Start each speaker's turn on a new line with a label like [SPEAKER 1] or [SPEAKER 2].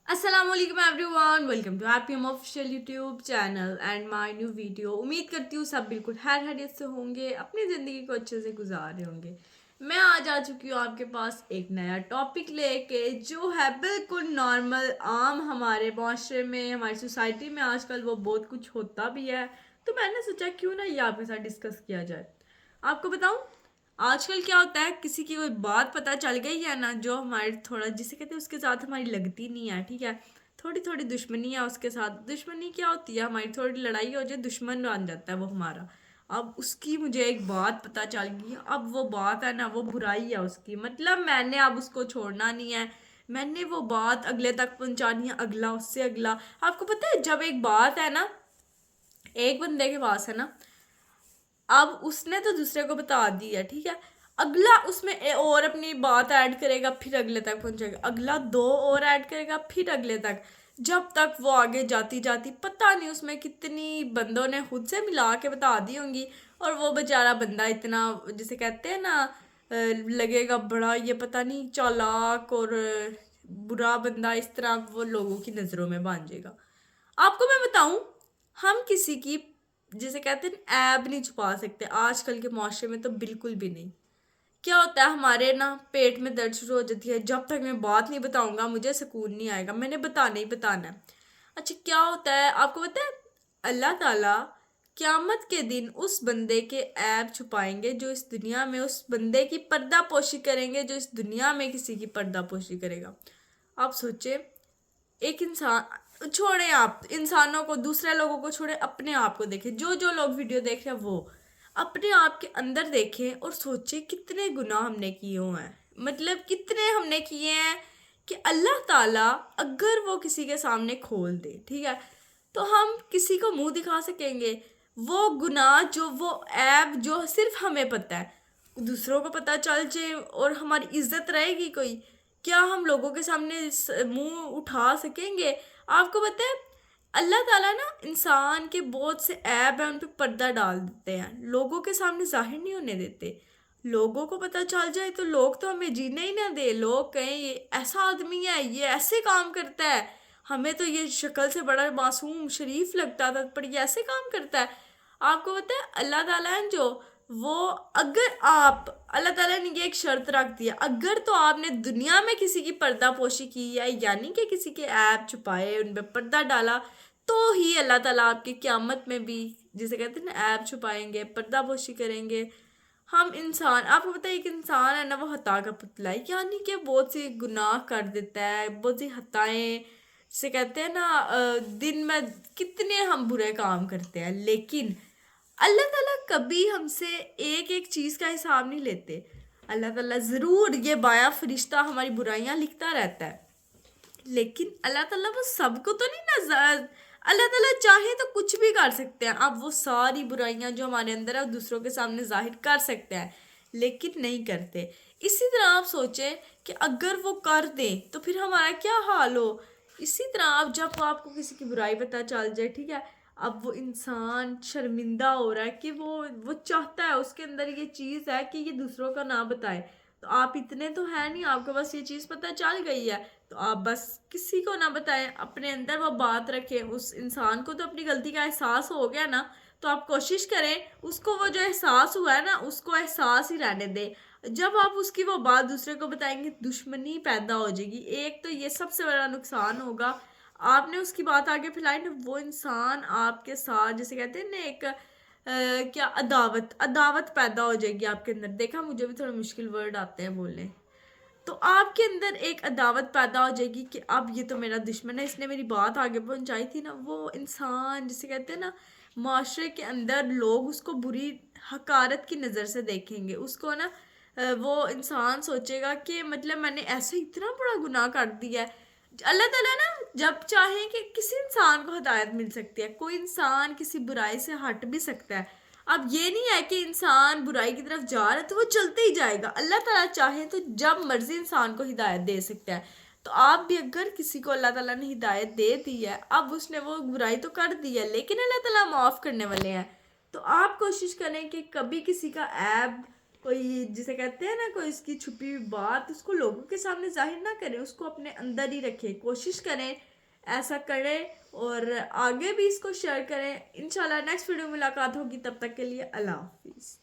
[SPEAKER 1] अस्सलाम वालेकुम everyone, welcome to happy official YouTube channel and my new video. उम्मीद करती हूँ सब बिल्कुल खैरियत से होंगे, अपनी ज़िंदगी को अच्छे से गुजार रहे होंगे। मैं आज आ चुकी हूँ आपके पास एक नया टॉपिक लेके, जो है बिल्कुल नॉर्मल आम हमारे माशरे में, हमारी सोसाइटी में आजकल वो बहुत कुछ होता भी है। तो मैंने सोचा क्यों ना ये आपके साथ डिस्कस किया जाए। आपको बताऊं, आजकल क्या होता है, किसी की कोई बात पता चल गई है ना, जो हमारे थोड़ा जिसे कहते हैं उसके साथ हमारी लगती नहीं है, ठीक है, थोड़ी थोड़ी दुश्मनी है उसके साथ। दुश्मनी क्या होती है, हमारी थोड़ी लड़ाई हो जाए, दुश्मन बन जाता है वो हमारा। अब उसकी मुझे एक बात पता चल गई, अब वो बात है ना, वो बुराई है उसकी, मतलब मैंने अब उसको छोड़ना नहीं है, मैंने वो बात अगले तक पहुंचानी है, अगला उससे अगला। आपको पता है, जब एक बात है ना एक बंदे के पास है ना, अब उसने तो दूसरे को बता दी है, ठीक है, अगला उसमें और अपनी बात ऐड करेगा, फिर अगले तक पहुंचेगा, अगला दो और ऐड करेगा, फिर अगले तक, जब तक वो आगे जाती जाती पता नहीं उसमें कितनी बंदों ने खुद से मिला के बता दी होंगी। और वो बेचारा बंदा इतना, जिसे कहते हैं ना, लगेगा बड़ा ये पता नहीं चालाक और बुरा बंदा, इस तरह वो लोगों की नज़रों में बन जाएगा। आपको मैं बताऊं, हम किसी की, जिसे कहते हैं, ऐब नहीं छुपा सकते आजकल के माशरे में, तो बिल्कुल भी नहीं। क्या होता है, हमारे ना पेट में दर्द शुरू हो जाती है, जब तक मैं बात नहीं बताऊंगा मुझे सुकून नहीं आएगा, मैंने बताना ही बताना है। अच्छा, क्या होता है आपको पता है, अल्लाह ताला क़यामत के दिन उस बंदे के ऐब छुपाएंगे जो इस दुनिया में, उस बंदे की पर्दा पोशी करेंगे जो इस दुनिया में किसी की पर्दा पोशी करेगा। आप सोचे, एक इंसान छोड़े, आप इंसानों को, दूसरे लोगों को छोड़े, अपने आप को देखें, जो जो लोग वीडियो देख रहे हैं वो अपने आप के अंदर देखें और सोचे कितने गुनाह हमने किए हुए हैं, मतलब कितने हमने किए हैं कि अल्लाह ताला अगर वो किसी के सामने खोल दे, ठीक है, तो हम किसी को मुंह दिखा सकेंगे? वो गुनाह, जो वो ऐब जो सिर्फ हमें पता है, दूसरों को पता चल जाए और हमारी इज्जत रहेगी कोई? क्या हम लोगों के सामने मुंह उठा सकेंगे? आपको पता है, अल्लाह ताला ना इंसान के बहुत से ऐब हैं, उन पे पर्दा डाल देते हैं, लोगों के सामने जाहिर नहीं होने देते। लोगों को पता चल जाए तो लोग तो हमें जीने ही ना दे, लोग कहें ये ऐसा आदमी है, ये ऐसे काम करता है, हमें तो ये शक्ल से बड़ा मासूम शरीफ लगता था, पर ये ऐसे काम करता है। आपको पता है, अल्लाह ताला है जो, वो, अगर आप, अल्लाह ताला ने ये एक शर्त रख दिया, अगर तो आपने दुनिया में किसी की पर्दा पोशी की है, यानी कि किसी के ऐप छुपाए, उन पर पर्दा डाला, तो ही अल्लाह ताला आपकी क़यामत में भी, जिसे कहते हैं ना, ऐप छुपाएंगे, पर्दा पोशी करेंगे। हम इंसान, आपको पता है, एक इंसान है ना, वो हत्या का पुतला है, यानी कि बहुत सी गुनाह कर देता है, बहुत सी हत्याएं, जिसे कहते हैं ना, दिन में कितने हम बुरे काम करते हैं, लेकिन अल्लाह ताला कभी हमसे एक एक चीज़ का हिसाब नहीं लेते। अल्लाह ताला ज़रूर ये बाया फरिश्ता हमारी बुराइयां लिखता रहता है, लेकिन अल्लाह ताला वो सबको तो नहीं नजर, अल्लाह ताला चाहे तो कुछ भी कर सकते हैं, अब वो सारी बुराइयां जो हमारे अंदर है वो दूसरों के सामने जाहिर कर सकते हैं, लेकिन नहीं करते। इसी तरह आप सोचें कि अगर वो कर दें तो फिर हमारा क्या हाल हो। इसी तरह आप, जब आपको किसी की बुराई पता चल जाए, ठीक है, अब वो इंसान शर्मिंदा हो रहा है कि वो चाहता है, उसके अंदर ये चीज़ है कि ये दूसरों का ना बताए, तो आप इतने तो है नहीं, आपको बस ये चीज़ पता चल गई है, तो आप बस किसी को ना बताएं, अपने अंदर वो बात रखें। उस इंसान को तो अपनी गलती का एहसास हो गया ना, तो आप कोशिश करें उसको वो जो एहसास हुआ है ना, उसको एहसास ही रहने दें। जब आप उसकी वो बात दूसरे को बताएंगे, दुश्मनी पैदा हो जाएगी। एक तो ये सबसे बड़ा नुकसान होगा, आपने उसकी बात आगे फैलाई ना, वो इंसान आपके साथ, जैसे कहते हैं ना, एक क्या, अदावत अदावत पैदा हो जाएगी आपके अंदर। देखा, मुझे भी थोड़ा मुश्किल वर्ड आते हैं बोलने। तो आपके अंदर एक अदावत पैदा हो जाएगी कि अब ये तो मेरा दुश्मन है, इसने मेरी बात आगे पहुंचाई थी ना। वो इंसान, जिसे कहते हैं ना, माशरे के अंदर लोग उसको बुरी हकारत की नज़र से देखेंगे, उसको ना, वो इंसान सोचेगा कि मतलब मैंने ऐसे इतना बड़ा गुनाह कर दिया है। अल्लाह ताला ना जब चाहे कि किसी इंसान को हिदायत मिल सकती है, कोई इंसान किसी बुराई से हट भी सकता है। अब ये नहीं है कि इंसान बुराई की तरफ जा रहा है तो वो चलते ही जाएगा, अल्लाह ताला चाहे तो जब मर्जी इंसान को हिदायत दे सकता है। तो आप भी, अगर किसी को अल्लाह ताला ने हिदायत दे दी है, अब उसने वो बुराई तो कर दी है, लेकिन अल्लाह ताला माफ़ करने वाले हैं, तो आप कोशिश करें कि कभी किसी का ऐब کوئی جسے کہتے ہیں نا کوئی اس کی چھپی ہوئی بات اس کو لوگوں کے سامنے ظاہر نہ کریں، اس کو اپنے اندر ہی رکھیں، کوشش کریں ایسا کریں اور آگے بھی اس کو شیئر کریں۔ انشاءاللہ نیکسٹ ویڈیو ملاقات ہوگی، تب تک کے لیے اللہ حافظ۔